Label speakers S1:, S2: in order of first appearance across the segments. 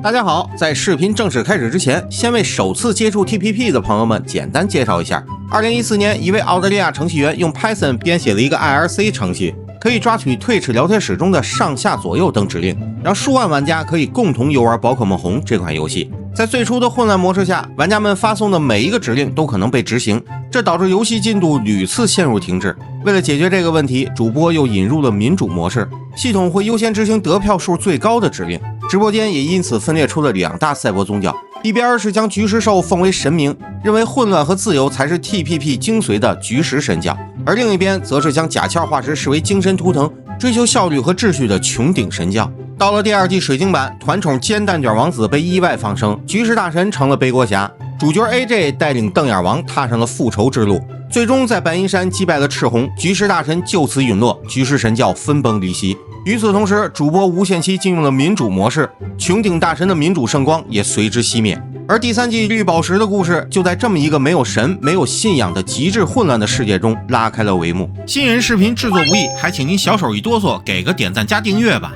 S1: 大家好，在视频正式开始之前，先为首次接触 TPP 的朋友们简单介绍一下。2014年，一位澳大利亚程序员用 Python 编写了一个 IRC 程序，可以抓取 Twitch 聊天室中的上下左右等指令，让数万玩家可以共同游玩宝可梦红这款游戏。在最初的混乱模式下，玩家们发送的每一个指令都可能被执行，这导致游戏进度屡次陷入停滞。为了解决这个问题，主播又引入了民主模式，系统会优先执行得票数最高的指令。直播间也因此分裂出了两大赛博宗教，一边是将菊石兽奉为神明，认为混乱和自由才是 TPP 精髓的菊石神教，而另一边则是将甲壳化石视为精神图腾，追求效率和秩序的穹顶神教。到了第二季水晶版，团宠煎蛋卷王子被意外放生，菊石大神成了背锅侠，主角 AJ 带领瞪眼王踏上了复仇之路，最终在白银山击败了赤红，菊石大神就此陨落，菊石神教分崩离析。与此同时，主播无限期进入了民主模式，穹顶大神的民主圣光也随之熄灭。而第三季绿宝石的故事就在这么一个没有神、没有信仰的极致混乱的世界中拉开了帷幕。
S2: 新人视频制作不易，还请您小手一哆嗦，给个点赞加订阅吧。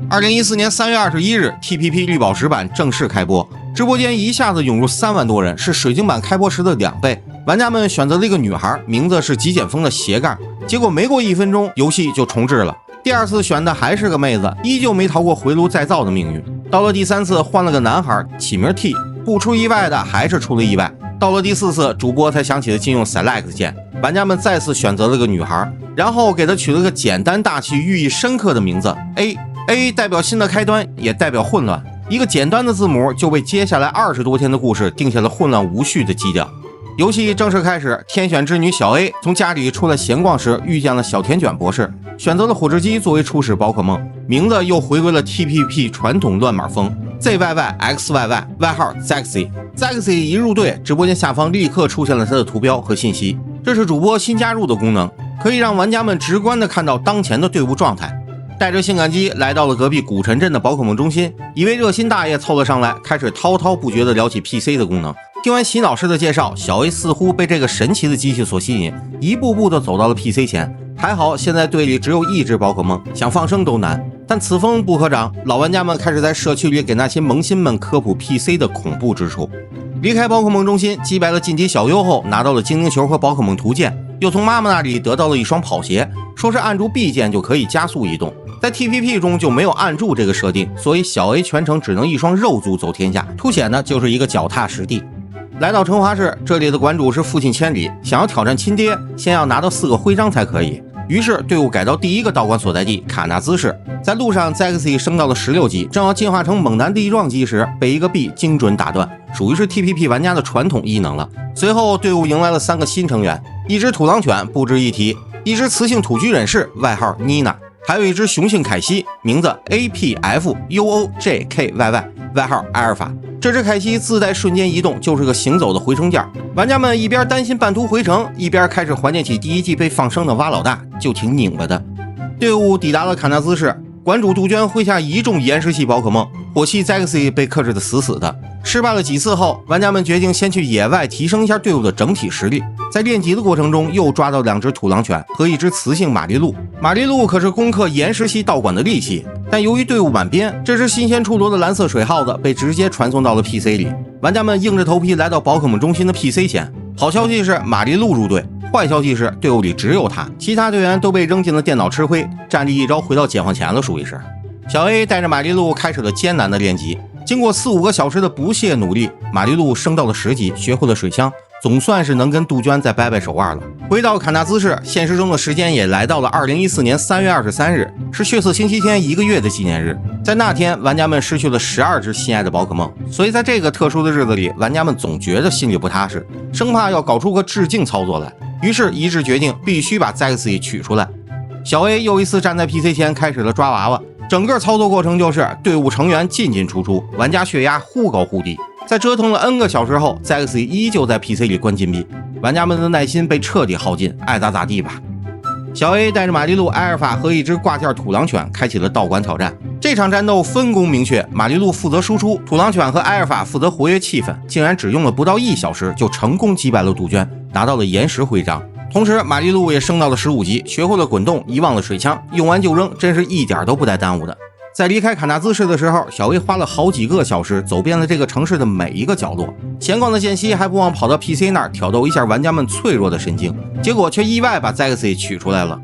S1: 2014年3月21日 ，TPP 绿宝石版正式开播，直播间一下子涌入3万多人，是水晶版开播时的2倍。玩家们选择了一个女孩，名字是极简风的斜杠，结果没过1分钟，游戏就重置了。第二次选的还是个妹子，依旧没逃过回炉再造的命运。到了第三次换了个男孩，起名 T， 不出意外的还是出了意外。到了第四次，主播才想起了禁用 Select 键，玩家们再次选择了个女孩，然后给她取了个简单大气、寓意深刻的名字 A 代表新的开端，也代表混乱。一个简单的字母就为接下来20多天的故事定下了混乱无序的基调。游戏正式开始，天选之女小 A 从家里出来闲逛时遇见了小甜卷博士，选择了火之鸡作为初始宝可梦，名字又回归了 TPP 传统乱码风 ZYYXYY， 外号 Zaxi。Zaxi 一入队，直播间下方立刻出现了他的图标和信息，这是主播新加入的功能，可以让玩家们直观地看到当前的队伍状态。带着性感肌来到了隔壁古城镇的宝可梦中心，一位热心大爷凑了上来，开始滔滔不绝地聊起 PC 的功能。听完洗脑师的介绍，小 A 似乎被这个神奇的机器所吸引，一步步地走到了 PC 前。还好现在队里只有1只宝可梦，想放生都难。但此风不可长，老玩家们开始在社区里给那些萌新们科普 PC 的恐怖之处。离开宝可梦中心，击败了晋级小优后，拿到了精灵球和宝可梦图鉴，又从妈妈那里得到了一双跑鞋，说是按住 B 键就可以加速移动。在 TPP 中就没有按住这个设定，所以小 A 全程只能一双肉足走天下，凸显的就是一个脚踏实地。来到成华市，这里的馆主是父亲千里，想要挑战亲爹，先要拿到4个徽章才可以。于是队伍改到第一个道馆所在地卡纳兹市，在路上 Zaxi 升到了16级，正要进化成猛男地撞击时，被一个 B 精准打断，属于是 TPP 玩家的传统异能了。随后队伍迎来了3个新成员，一只土狼犬不值一提，一只雌性土居忍士外号妮娜，还有一只雄性凯西，名字 APFUOJKYY 外号阿尔法。这只凯西自带瞬间移动，就是个行走的回城件。玩家们一边担心半途回城，一边开始怀念起第一季被放生的蛙老大，就挺拧巴的。队伍抵达了卡纳兹市，馆主杜鹃麾下一众岩石系宝可梦，火系 Zaxi 被克制的死死的。失败了几次后，玩家们决定先去野外提升一下队伍的整体实力。在练级的过程中，又抓到2只土狼犬和一只雌性玛丽露。玛丽露可是攻克岩石系道馆的利器，但由于队伍满编，这只新鲜出炉的蓝色水耗子被直接传送到了 PC 里。玩家们硬着头皮来到宝可梦中心的 PC 前。好消息是玛丽露入队，坏消息是队伍里只有他，其他队员都被扔进了电脑吃灰，战力一招回到解放前了，属于是。小 A 带着玛丽露开始了艰难的练级，经过4-5个小时的不懈努力，玛丽露升到了10级，学会了水枪，总算是能跟杜鹃再掰掰手腕了。回到卡纳兹市，现实中的时间也来到了2014年3月23日，是血色星期天1个月的纪念日。在那天，玩家们失去了12只心爱的宝可梦，所以在这个特殊的日子里，玩家们总觉得心里不踏实，生怕要搞出个致敬操作来，于是一致决定必须把 Zaxi 取出来。小 A 又一次站在 PC 前开始了抓娃娃，整个操作过程就是队伍成员进进出出，玩家血压忽高忽低。在折腾了 N 个小时后， Zaxi 依旧在 PC 里关禁闭，玩家们的耐心被彻底耗尽，爱咋咋地吧。小 A 带着玛丽露、埃尔法和一只挂件土狼犬开启了道馆挑战。这场战斗分工明确，玛丽露负责输出，土狼犬和埃尔法负责活跃气氛，竟然只用了不到1小时就成功击败了杜鹃，拿到了岩石徽章。同时玛丽露也升到了15级，学会了滚动，遗忘了水枪，用完就扔，真是一点都不带耽误的。在离开卡纳兹市的时候，小 A 花了好几个小时走遍了这个城市的每一个角落。闲逛的间隙，还不忘跑到 PC 那儿挑逗一下玩家们脆弱的神经，结果却意外把 Zexy 取出来了。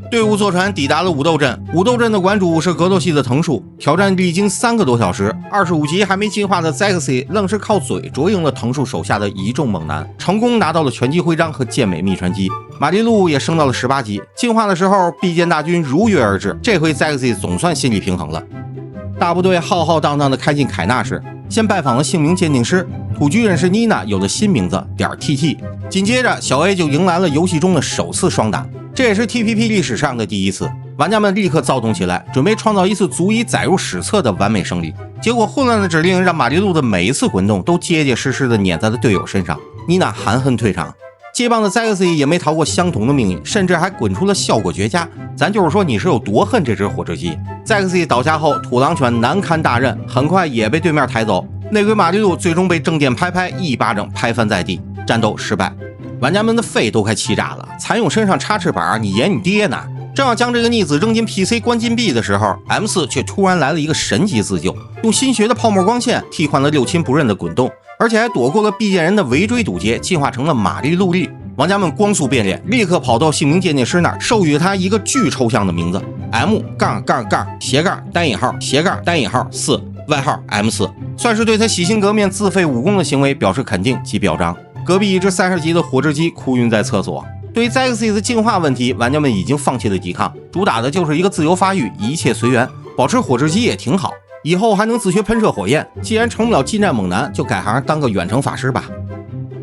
S1: 队伍坐船抵达了武斗镇，武斗镇的馆主是格斗系的藤树。挑战历经3个多小时，25级还没进化的 Zexy 愣是靠嘴啄赢了藤树手下的一众猛男，成功拿到了拳击徽章和健美秘传机。玛丽露也升到了18级，进化的时候必剑大军如约而至，这回 Zexy 总算心理平衡了。大部队浩浩荡荡地开进凯纳市，先拜访了姓名鉴定师，土居人士妮娜有了新名字.TT。紧接着，小 A 就迎来了游戏中的首次双打，这也是 TPP 历史上的第一次。玩家们立刻躁动起来，准备创造一次足以载入史册的完美胜利。结果混乱的指令让玛丽露的每一次滚动都结结实实地碾在了队友身上，妮娜含恨退场。接棒的 Zexy 也没逃过相同的命运，甚至还滚出了效果绝佳。咱就是说你是有多恨这只火车机。Zexy 倒下后，土狼犬难堪大任，很快也被对面抬走。内鬼玛丽露最终被正电拍一巴掌拍翻在地，战斗失败。玩家们的肺都快气炸了，蚕蛹身上插翅膀，你演你爹呢？正要将这个逆子扔进 PC 关禁闭的时候， M4 却突然来了一个神级自救，用新学的泡沫光线替换了六亲不认的滚动，而且还躲过了必剑人的围追堵截，进化成了玛丽露丽。玩家们光速变脸，立刻跑到姓名鉴定师那儿，授予他一个巨抽象的名字 M-//4，外号 M4， 算是对他洗心革面自废武功的行为表示肯定及表彰。隔壁一只30级的火之鸡哭晕在厕所。对于 Zexy 的进化问题，玩家们已经放弃了抵抗，主打的就是一个自由发育，一切随缘，保持火之鸡也挺好。以后还能自学喷射火焰，既然成不了近战猛男，就改行当个远程法师吧。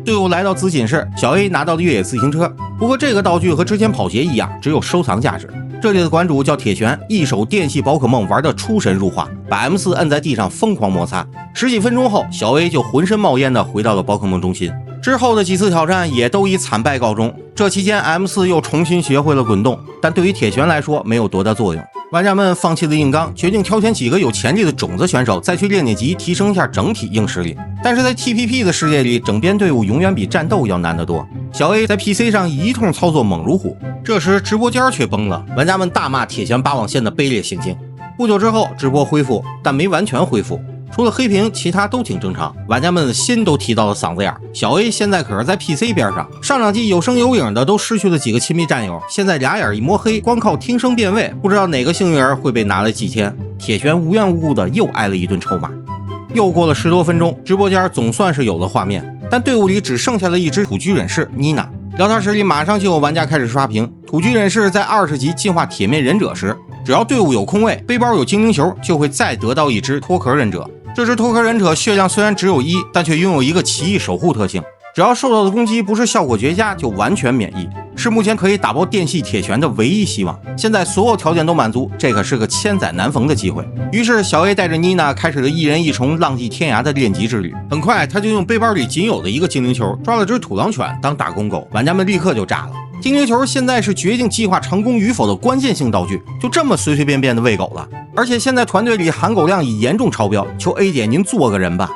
S1: 队伍来到紫锦市，小 A 拿到了越野自行车，不过这个道具和之前跑鞋一样，只有收藏价值。这里的馆主叫铁拳，一手电系宝可梦玩得出神入化，把 M4 摁在地上疯狂摩擦。10几分钟后，小 A 就浑身冒烟地回到了宝可梦中心。之后的几次挑战也都以惨败告终。这期间 M4 又重新学会了滚动，但对于铁拳来说没有多大作用。玩家们放弃了硬刚，决定挑选几个有潜力的种子选手，再去练级提升一下整体硬实力。但是在 TPP 的世界里，整编队伍永远比战斗要难得多。小 A 在 PC 上一通操作猛如虎，这时直播间却崩了，玩家们大骂铁拳8网线的卑劣行径。不久之后，直播恢复，但没完全恢复。除了黑屏，其他都挺正常，玩家们的心都提到了嗓子眼。小 A 现在可是在 PC 边上，上两季有声有影的都失去了几个亲密战友，现在俩眼一摸黑，光靠听声辨位，不知道哪个幸运儿会被拿来祭天。铁拳无缘无故的又挨了一顿臭骂。又过了10多分钟，直播间总算是有了画面，但队伍里只剩下了一只土居忍士妮娜。聊天室里马上就有玩家开始刷屏，土居忍士在20级进化铁面忍者时，只要队伍有空位，背包有精灵球，就会再得到一只脱壳忍者。这只脱壳忍者血量虽然只有1，但却拥有一个奇异守护特性，只要受到的攻击不是效果绝佳，就完全免疫，是目前可以打爆电系铁拳的唯一希望。现在所有条件都满足，这可是个千载难逢的机会。于是小 A 带着妮娜开始了一人一虫浪迹天涯的练级之旅。很快他就用背包里仅有的一个精灵球抓了只土狼犬当打工狗，玩家们立刻就炸了。精灵球现在是决定计划成功与否的关键性道具，就这么随随便便的喂狗了。而且现在团队里含狗量已严重超标，求 A 姐您做个人吧。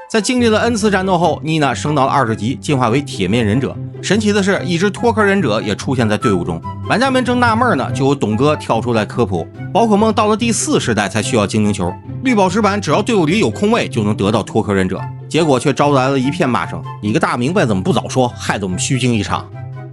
S1: 在经历了 N 次战斗后，妮娜升到了20级，进化为铁面忍者。神奇的是，一只脱壳忍者也出现在队伍中。玩家们正纳闷呢，就有董哥跳出来科普：宝可梦到了第4世代才需要精灵球，绿宝石版只要队伍里有空位就能得到脱壳忍者。结果却招来了一片骂声：你个大明白怎么不早说，害得我们虚惊一场。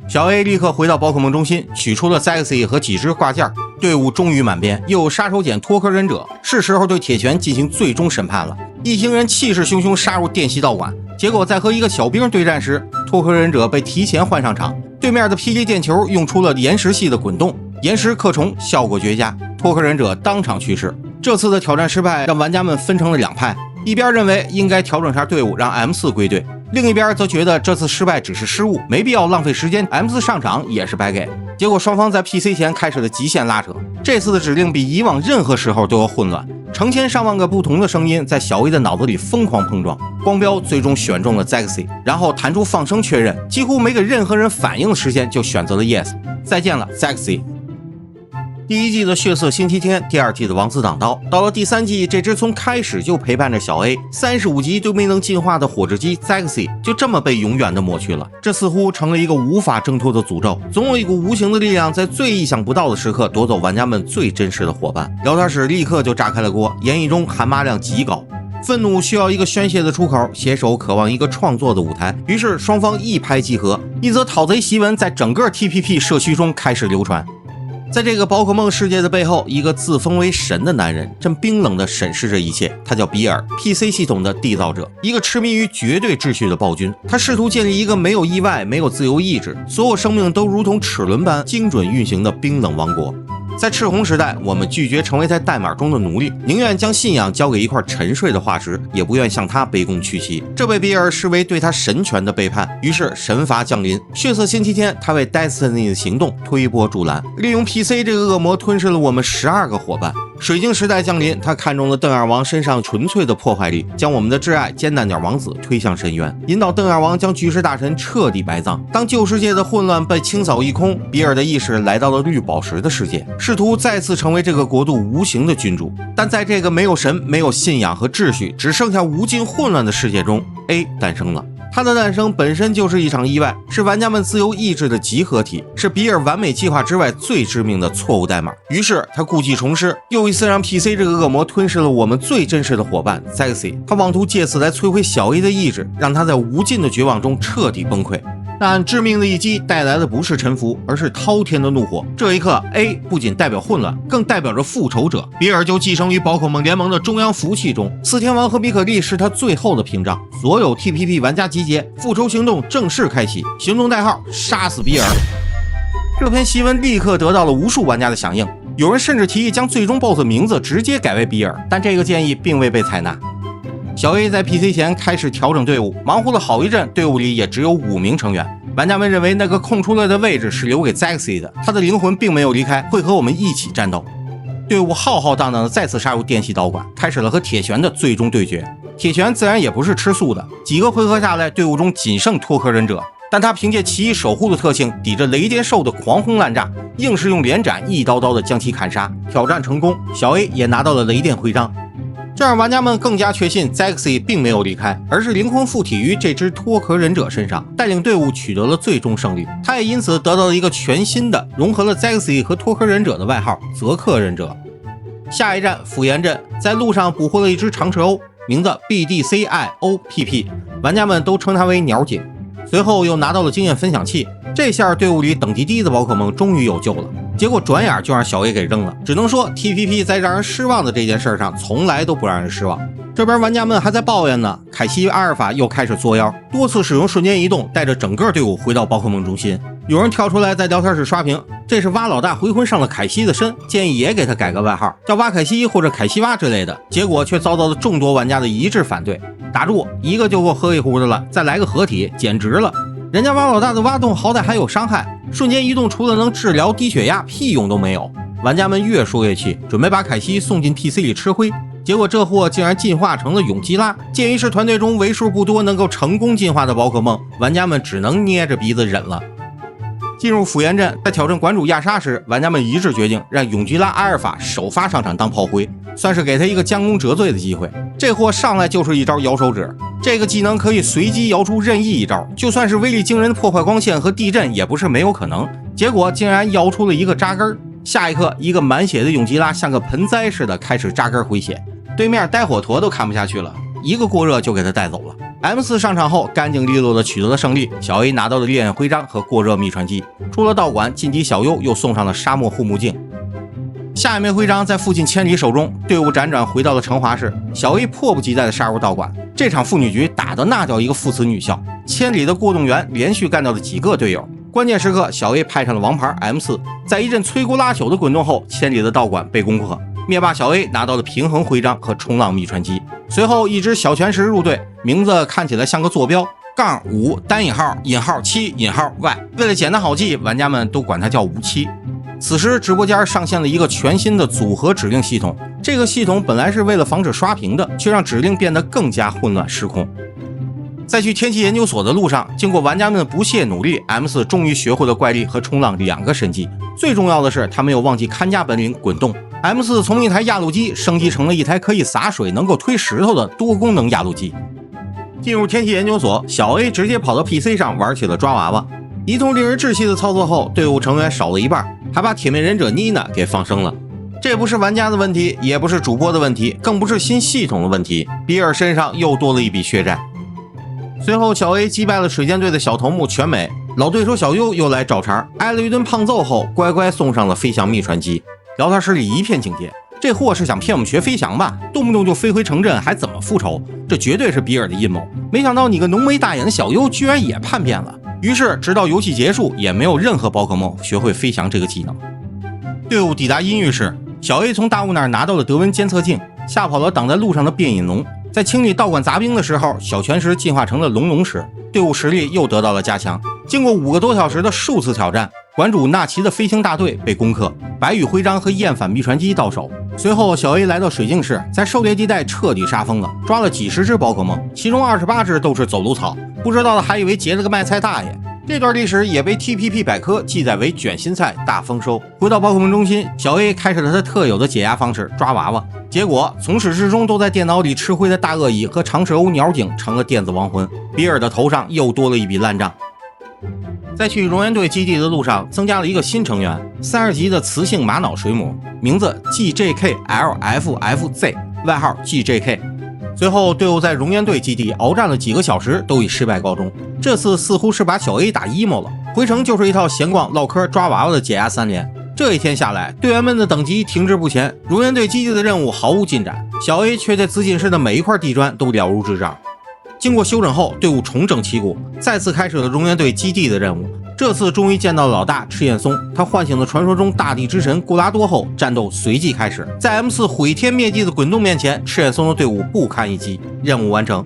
S1: 小 A 立刻回到宝可梦中心，取出了 Zexy 和几只挂件，队伍终于满编，又有杀手锏脱壳忍者，是时候对铁拳进行最终审判了。一行人气势汹汹杀入电系道馆，结果在和一个小兵对战时，脱壳忍者被提前换上场，对面的霹雳电球用出了岩石系的滚动，岩石克虫效果绝佳，脱壳忍者当场去世。这次的挑战失败让玩家们分成了2派，一边认为应该调整下队伍让 M4 归队，另一边则觉得这次失败只是失误，没必要浪费时间， M4 上场也是白给。结果双方在 PC 前开始了极限拉扯，这次的指令比以往任何时候都要混乱，成千上万个不同的声音在小 A 的脑子里疯狂碰撞。光标最终选中了 Zexy， 然后弹出放声确认，几乎没给任何人反应的时间就选择了 Yes。 再见了 Zexy。第1季的血色星期天，第2季的王子挡刀，到了第3季，这只从开始就陪伴着小 A 35集都没能进化的火之鸡 Zexy 就这么被永远的抹去了。这似乎成了一个无法挣脱的诅咒，总有一股无形的力量在最意想不到的时刻夺走玩家们最真实的伙伴。聊天室立刻就炸开了锅，言语中含骂量极高。愤怒需要一个宣泄的出口，携手渴望一个创作的舞台，于是双方一拍即合，一则讨贼檄文在整个 TPP 社区中开始流传。在这个宝可梦世界的背后，一个自封为神的男人正冰冷地审视着一切。他叫比尔， PC 系统的缔造者，一个痴迷于绝对秩序的暴君。他试图建立一个没有意外、没有自由意志，所有生命都如同齿轮般精准运行的冰冷王国。在赤红时代，我们拒绝成为在代码中的奴隶，宁愿将信仰交给一块沉睡的化石，也不愿向他卑躬屈膝。这被比尔视为对他神权的背叛，于是神罚降临。血色星期天，他为 Destiny 的行动推波助澜，利用 PC 这个恶魔吞噬了我们12个伙伴。水晶时代降临，他看中了邓尔王身上纯粹的破坏力，将我们的挚爱煎蛋鸟王子推向深渊，引导邓尔王将巨石大神彻底埋葬。当旧世界的混乱被清扫一空，比尔的意识来到了绿宝石的世界，试图再次成为这个国度无形的君主。但在这个没有神、没有信仰和秩序，只剩下无尽混乱的世界中， A 诞生了。它的诞生本身就是一场意外，是玩家们自由意志的集合体，是比尔完美计划之外最致命的错误代码。于是他故技重施，又一次让 PC 这个恶魔吞噬了我们最真实的伙伴 Zexy。 他妄图借此来摧毁小 A 的意志，让他在无尽的绝望中彻底崩溃。但致命的一击带来的不是臣服，而是滔天的怒火。这一刻 A 不仅代表混乱，更代表着复仇者。比尔就寄生于宝可梦联盟的中央服务器中，四天王和比可利是他最后的屏障。所有 TPP 玩家集结，复仇行动正式开启，行动代号杀死比尔。这篇檄文立刻得到了无数玩家的响应，有人甚至提议将最终 BOSS 名字直接改为比尔，但这个建议并未被采纳。小 A 在 PC 前开始调整队伍，忙活了好一阵，队伍里也只有5名成员。玩家们认为那个空出来的位置是留给 Zexy 的，他的灵魂并没有离开，会和我们一起战斗。队伍浩浩荡荡的再次杀入电气道馆，开始了和铁拳的最终对决。铁拳自然也不是吃素的，几个回合下来，队伍中仅剩脱壳忍者，但他凭借奇异守护的特性，抵着雷电兽的狂轰滥炸，硬是用连斩一刀刀的将其砍杀。挑战成功，小 A 也拿到了雷电徽章。这让玩家们更加确信 Zexy 并没有离开，而是灵魂附体于这只脱壳忍者身上，带领队伍取得了最终胜利。他也因此得到了一个全新的融合了 Zexy 和脱壳忍者的外号——泽克忍者。下一站辅岩镇，在路上捕获了一只长翅鸥，名字 BDCIOPP， 玩家们都称它为鸟警。随后又拿到了经验分享器，这下队伍里等级低的宝可梦终于有救了。结果转眼就让小 A 给扔了，只能说 TPP 在让人失望的这件事上从来都不让人失望。这边玩家们还在抱怨呢，凯西阿尔法又开始作妖，多次使用瞬间移动，带着整个队伍回到宝可梦中心。有人跳出来在聊天室刷屏，这是蛙老大回魂上了凯西的身，建议也给他改个外号，叫蛙凯西或者凯西蛙之类的。结果却遭到了众多玩家的一致反对。打住，一个就够喝一壶的了，再来个合体简直了。人家蛙老大的挖洞好歹还有伤害，瞬间移动除了能治疗低血压，屁用都没有。玩家们越说越气，准备把凯西送进 PC 里吃灰。结果这货竟然进化成了永基拉。鉴于是团队中为数不多能够成功进化的宝可梦，玩家们只能捏着鼻子忍了。进入辅岩镇，在挑战馆主亚莎时，玩家们一致决定让永基拉阿尔法首发上场当炮灰，算是给他一个将功折罪的机会。这货上来就是一招摇手指，这个技能可以随机摇出任意一招，就算是威力惊人的破坏光线和地震也不是没有可能。结果竟然摇出了一个扎根，下一刻一个满血的永基拉像个盆栽似的开始扎根回血，对面呆火驼都看不下去了，一个过热就给他带走了。M4 上场后干净利落的取得了胜利，小 A 拿到了烈焰徽章和过热秘传机。出了道馆，晋级小优又送上了沙漠护目镜。下一枚徽章在父亲千里手中，队伍辗转回到了成华市。小 A 迫不及待地杀入道馆，这场妇女局打的那叫一个父慈女孝，千里的过动员连续干掉了几个队友。关键时刻，小 A 派上了王牌 M4， 在一阵摧枯拉朽的滚动后，千里的道馆被攻克。灭霸小 A 拿到了平衡徽章和冲浪秘传机。随后一只小拳石入队，名字看起来像个坐标，-5单引号引号7引号 Y， 为了简单好记，玩家们都管它叫57。此时直播间上线了一个全新的组合指令系统，这个系统本来是为了防止刷屏的，却让指令变得更加混乱失控。在去天气研究所的路上，经过玩家们的不懈努力 ，M4 终于学会了怪力和冲浪2个神技。最重要的是，他没有忘记看家本领滚动。M4 从一台压路机升级成了一台可以洒水、能够推石头的多功能压路机。进入天气研究所，小 A 直接跑到 PC 上玩起了抓娃娃。一通令人窒息的操作后，队伍成员少了一半，还把铁面忍者妮娜给放生了。这不是玩家的问题，也不是主播的问题，更不是新系统的问题，比尔身上又多了一笔血债。随后，小 A 击败了水箭队的小头目全美，老对手小优又来找茬，挨了一顿胖揍后，乖乖送上了飞翔秘传机。聊天室里一片警戒，这货是想骗我们学飞翔吧？动不动就飞回城镇，还怎么复仇？这绝对是比尔的阴谋。没想到你个浓眉大眼的小优居然也叛变了。于是，直到游戏结束，也没有任何宝可梦学会飞翔这个技能。队伍抵达阴郁室，小 A 从大雾那儿拿到了德温监测镜，吓跑了挡在路上的变隐龙。在清理道馆杂兵的时候，小泉石进化成了龙龙石，队伍实力又得到了加强。经过5个多小时的数次挑战，馆主纳奇的飞行大队被攻克，白羽徽章和厌反秘传机到手。随后，小 A 来到水镜室，在狩猎地带彻底杀疯了，抓了几十只宝可梦，其中28只都是走路草，不知道的还以为结了个卖菜大爷。这段历史也被 TPP 百科记载为卷心菜大丰收。回到宝可梦中心，小 A 开始了他特有的解压方式抓娃娃，结果从始至终都在电脑里吃灰的大鳄蚁和长舌鸥鸟警成了电子亡魂，比尔的头上又多了一笔烂账。在去熔岩队基地的路上，增加了一个新成员，30级的雌性玛瑙水母，名字 GJKLFFZ， 外号 GJK。随后，队伍在熔岩队基地鏖战了几个小时，都以失败告终。这次似乎是把小 A 打 emo 了，回城就是一套闲逛、唠嗑、抓娃娃的解压3连。这一天下来，队员们的等级停滞不前，熔岩队基地的任务毫无进展，小 A 却对紫锦市的每一块地砖都了如指掌。经过休整后，队伍重整旗鼓，再次开始了熔岩队基地的任务。这次终于见到了老大赤焰松，他唤醒了传说中大地之神固拉多后，战斗随即开始。在 M4 毁天灭地的滚动面前，赤焰松的队伍不堪一击，任务完成。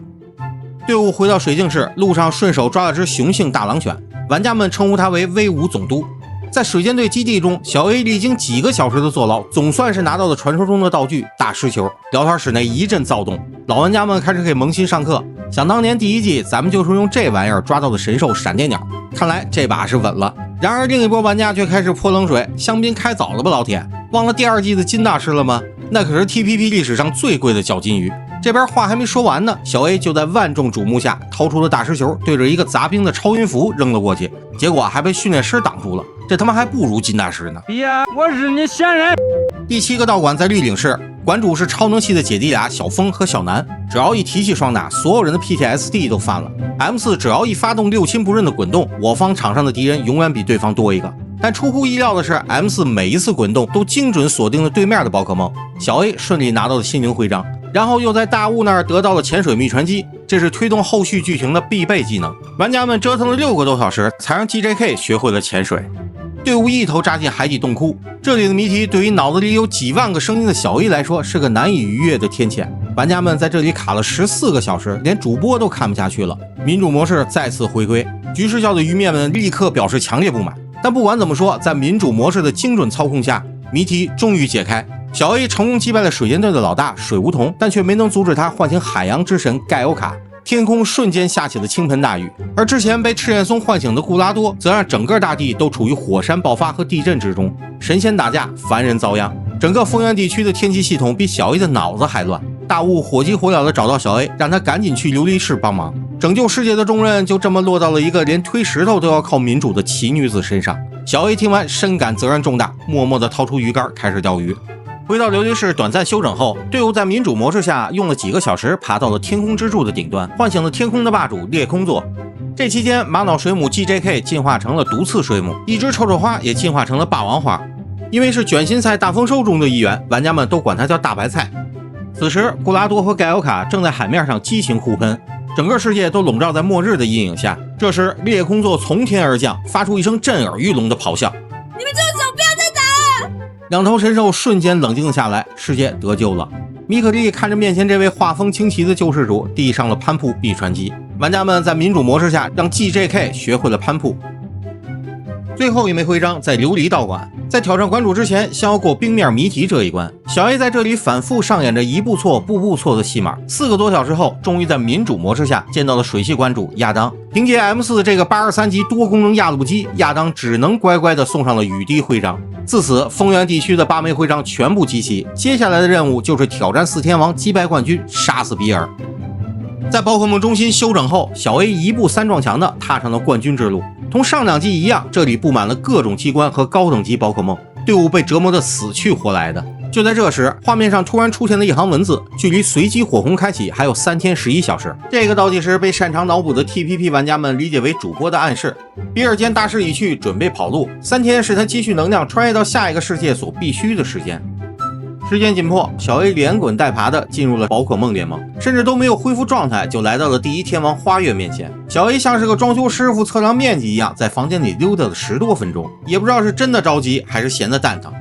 S1: 队伍回到水镜室，路上顺手抓了只雄性大狼犬，玩家们称呼他为威武总督。在水箭队基地中，小 A 历经几个小时的坐牢，总算是拿到了传说中的道具大石球。聊天室内一阵躁动，老玩家们开始给萌新上课。想当年第1季咱们就是用这玩意儿抓到的神兽闪电鸟，看来这把是稳了。然而另一波玩家却开始泼冷水，香槟开早了吧老铁，忘了第2季的金大师了吗？那可是 TPP 历史上最贵的角金鱼。这边话还没说完呢，小 A 就在万众瞩目下掏出了大石球，对着一个杂兵的超音符扔了过去，结果还被训练师挡住了，这他妈还不如金大师呢。
S3: 呀，我日你仙人！
S1: 第7个道馆在绿岭市，馆主是超能系的姐弟俩小风和小南，只要一提起双打，所有人的 PTSD 都犯了。M4 只要一发动六亲不认的滚动，我方场上的敌人永远比对方多一个。但出乎意料的是 ，M4 每一次滚动都精准锁定了对面的宝可梦，小 A 顺利拿到了心灵徽章，然后又在大雾那儿得到了潜水秘传机，这是推动后续剧情的必备技能。玩家们折腾了6个多小时，才让 GJK 学会了潜水。队伍一头扎进海底洞窟，这里的谜题对于脑子里有几万个声音的小 A 来说是个难以逾越的天堑。玩家们在这里卡了14个小时，连主播都看不下去了。民主模式再次回归，局势校的愚灭们立刻表示强烈不满。但不管怎么说，在民主模式的精准操控下，谜题终于解开。小 A 成功击败了水箭队的老大水梧桐，但却没能阻止他唤醒海洋之神盖欧卡。天空瞬间下起了倾盆大雨，而之前被赤焰松唤醒的固拉多则让整个大地都处于火山爆发和地震之中，神仙打架，凡人遭殃。整个丰原地区的天气系统比小 A 的脑子还乱。大雾火急火燎地找到小 A， 让他赶紧去琉璃室帮忙。拯救世界的重任就这么落到了一个连推石头都要靠民主的奇女子身上。小 A 听完深感责任重大，默默地掏出鱼竿开始钓鱼。回到琉璃室短暂休整后，队伍在民主模式下用了几个小时爬到了天空之柱的顶端，唤醒了天空的霸主裂空座。这期间，玛瑙水母 GJK 进化成了毒刺水母，一只臭臭花也进化成了霸王花。因为是卷心菜大丰收中的一员，玩家们都管它叫大白菜。此时，固拉多和盖欧卡正在海面上激情互喷，整个世界都笼罩在末日的阴影下。这时，裂空座从天而降，发出一声震耳欲聋的咆哮：“
S4: 你们住手，不要再打了！”
S1: 两头神兽瞬间冷静了下来，世界得救了。米可利看着面前这位画风清奇的救世主，递上了攀扑必传机。玩家们在民主模式下让 GJK 学会了攀扑。最后一枚徽章在琉璃道馆。在挑战馆主之前，先要过冰面谜题这一关。小 A 在这里反复上演着一步错步步错的戏码。4个多小时后，终于在民主模式下见到了水系馆主亚当。凭借 M4 这个83级多功能压路机，亚当只能乖乖的送上了雨滴徽章。自此，丰原地区的8枚徽章全部集齐。接下来的任务就是挑战4天王，击败冠军，杀死比尔。在宝可梦中心休整后，小 A 一步3撞墙的踏上了冠军之路。同上2季一样，这里布满了各种机关和高等级宝可梦，队伍被折磨得死去活来的。就在这时，画面上突然出现了一行文字，距离随机火红开启还有3天11小时。这个倒计时被擅长脑补的 TPP 玩家们理解为主播的暗示。比尔间大势已去，准备跑路，3天是他积蓄能量穿越到下一个世界所必须的时间。时间紧迫，小 A 连滚带爬的进入了宝可梦联盟，甚至都没有恢复状态就来到了第1天王花月面前。小 A 像是个装修师傅测量面积一样，在房间里溜达了10多分钟，也不知道是真的着急还是闲得蛋疼。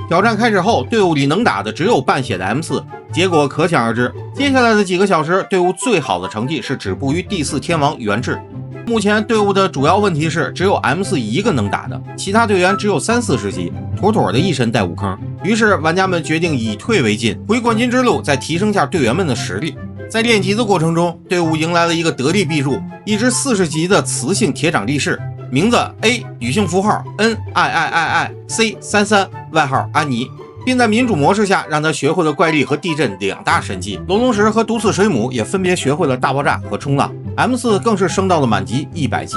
S1: 挑战开始后，队伍里能打的只有半血的 M4， 结果可想而知。接下来的几个小时，队伍最好的成绩是止步于第4天王元智。目前队伍的主要问题是只有 M4 一个能打的，其他队员只有30-40级，妥妥的一身带悟坑。于是玩家们决定以退为进，回冠军之路再提升下队员们的实力。在练级的过程中，队伍迎来了一个得力臂助，一只40级的雌性铁掌力士，名字 A 女性符号 N I C 33，外号安妮，并在民主模式下让他学会了怪力和地震2大神技。龙龙石和毒刺水母也分别学会了大爆炸和冲浪。M4 更是升到了满级100级。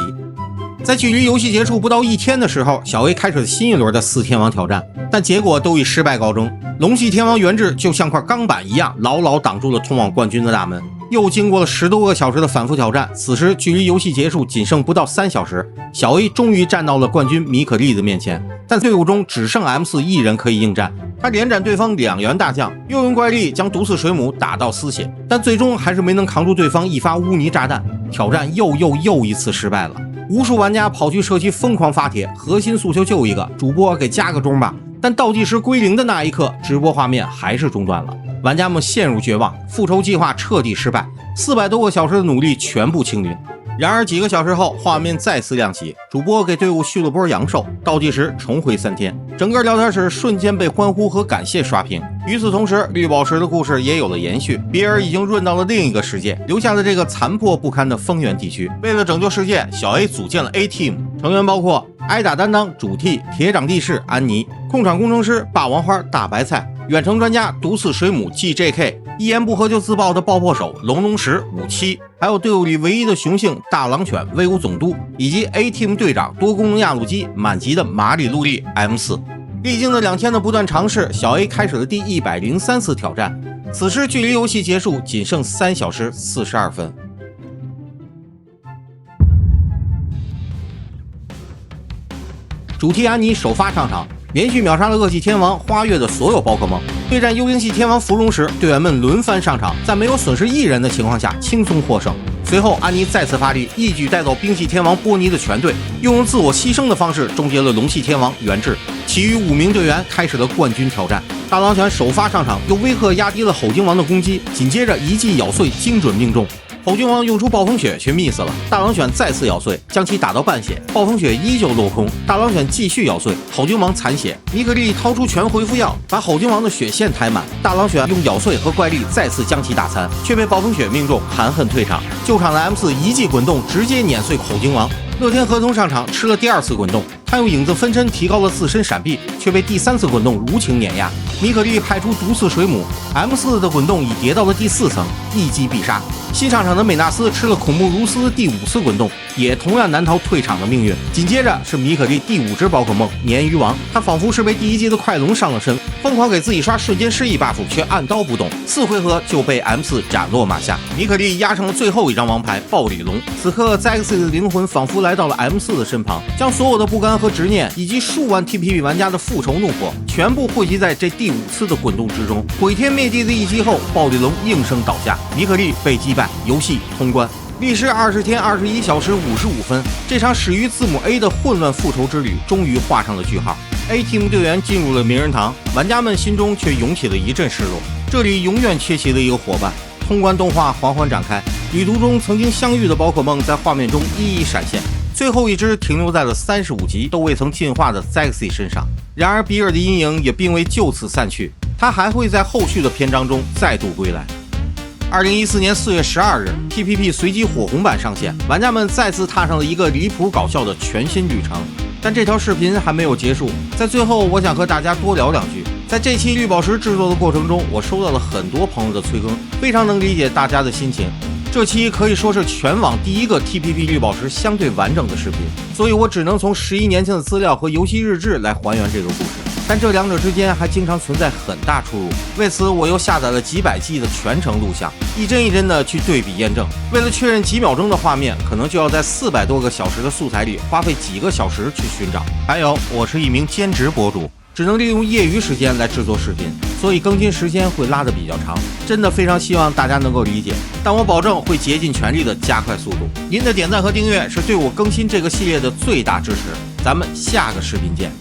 S1: 在距离游戏结束不到1天的时候，小 A 开始了新一轮的4天王挑战，但结果都以失败告终。龙系天王元智就像块钢板一样，牢牢挡住了通往冠军的大门。又经过了10多个小时的反复挑战，此时距离游戏结束仅剩不到3小时，小 A 终于站到了冠军米可丽的面前。但队伍中只剩 M4 一人可以应战，他连斩对方2员大将，又用怪力将毒刺水母打到丝血，但最终还是没能扛住对方一发污泥炸弹，挑战又一次失败了。无数玩家跑去社区疯狂发帖，核心诉求就一个，主播给加个钟吧。但倒计时归0的那一刻，直播画面还是中断了，玩家们陷入绝望，复仇计划彻底失败，400多个小时的努力全部清零。然而几个小时后，画面再次亮起，主播给队伍续了波阳寿，倒计时重回3天，整个聊天室瞬间被欢呼和感谢刷屏。与此同时，绿宝石的故事也有了延续，比尔已经润到了另一个世界，留下了这个残破不堪的丰原地区。为了拯救世界，小 A 组建了 A Team， 成员包括挨打担当主 T 铁掌地士安妮，控场工程师霸王花大白菜，远程专家毒刺水母 GJK， 一言不合就自爆的爆破手龙龙石57，还有队伍里唯一的雄性大狼犬威武总督，以及 A Team 队长多功能压路机满级的马里路利 M4。 历经了2天的不断尝试，小 A 开始了第103次挑战，此时距离游戏结束仅剩3小时42分。主题安妮首发上场，连续秒杀了恶系天王花月的所有宝可梦。对战幽灵系天王芙蓉时，队员们轮番上场，在没有损失1人的情况下轻松获胜。随后安妮再次发力，一举带走冰系天王波尼的全队，又用自我牺牲的方式终结了龙系天王元智。其余5名队员开始了冠军挑战。大狼犬首发上场，又威吓压低了吼鲸王的攻击，紧接着一记咬碎精准命中。吼鲸王用出暴风雪却 miss 了，大狼犬再次咬碎，将其打到半血，暴风雪依旧落空，大狼犬继续咬碎，吼鲸王残血。米可丽掏出全回复药，把吼鲸王的血线抬满，大狼犬用咬碎和怪力再次将其打残，却被暴风雪命中，含恨退场。救场的 M4 一记滚动直接碾碎吼鲸王。乐天合同上场吃了第2次滚动，他用影子分身提高了自身闪避，却被第3次滚动如情碾压。米可丽派出毒刺水母 ，M4 的滚动已叠到了第4层，一击必杀。新上场的美纳斯吃了恐怖如斯的第5次滚动，也同样难逃退场的命运。紧接着是米可丽第5只宝可梦鲶鱼王，他仿佛是被第1季的快龙上了身，疯狂给自己刷瞬间失忆 buff， 却按刀不动，4回合就被 M4 斩落马下。米可丽压上了最后一张王牌暴鲤龙。此刻 Zexy 的灵魂仿佛来到了 M4 的身旁，将所有的不甘和执念，以及数万 TPP 玩家的复仇怒火，全部汇集在这第5次的滚动之中。毁天灭地的一击后，暴鲤龙应声倒下，米可丽被击败，游戏通关。历时20天21小时55分，这场始于字母 A 的混乱复仇之旅终于画上了句号。A Team 队员进入了名人堂，玩家们心中却涌起了一阵失落。这里永远缺席了一个伙伴。通关动画缓缓展开，旅途中曾经相遇的宝可梦在画面中一一闪现。最后一只停留在了35集都未曾进化的 Zexy 身上。然而比尔的阴影也并未就此散去，他还会在后续的篇章中再度归来。2014年4月12日 ，TPP 随机火红版上线，玩家们再次踏上了一个离谱搞笑的全新旅程。但这条视频还没有结束，在最后我想和大家多聊两句。在这期绿宝石制作的过程中，我收到了很多朋友的催更，非常能理解大家的心情。这期可以说是全网第一个 TPP 绿宝石相对完整的视频，所以我只能从11年前的资料和游戏日志来还原这个故事。但这两者之间还经常存在很大出入，为此我又下载了几百 G 的全程录像，一帧一帧的去对比验证。为了确认几秒钟的画面，可能就要在400多个小时的素材里花费几个小时去寻找。还有，我是一名兼职博主，只能利用业余时间来制作视频，所以更新时间会拉得比较长，真的非常希望大家能够理解，但我保证会竭尽全力的加快速度。您的点赞和订阅是对我更新这个系列的最大支持，咱们下个视频见。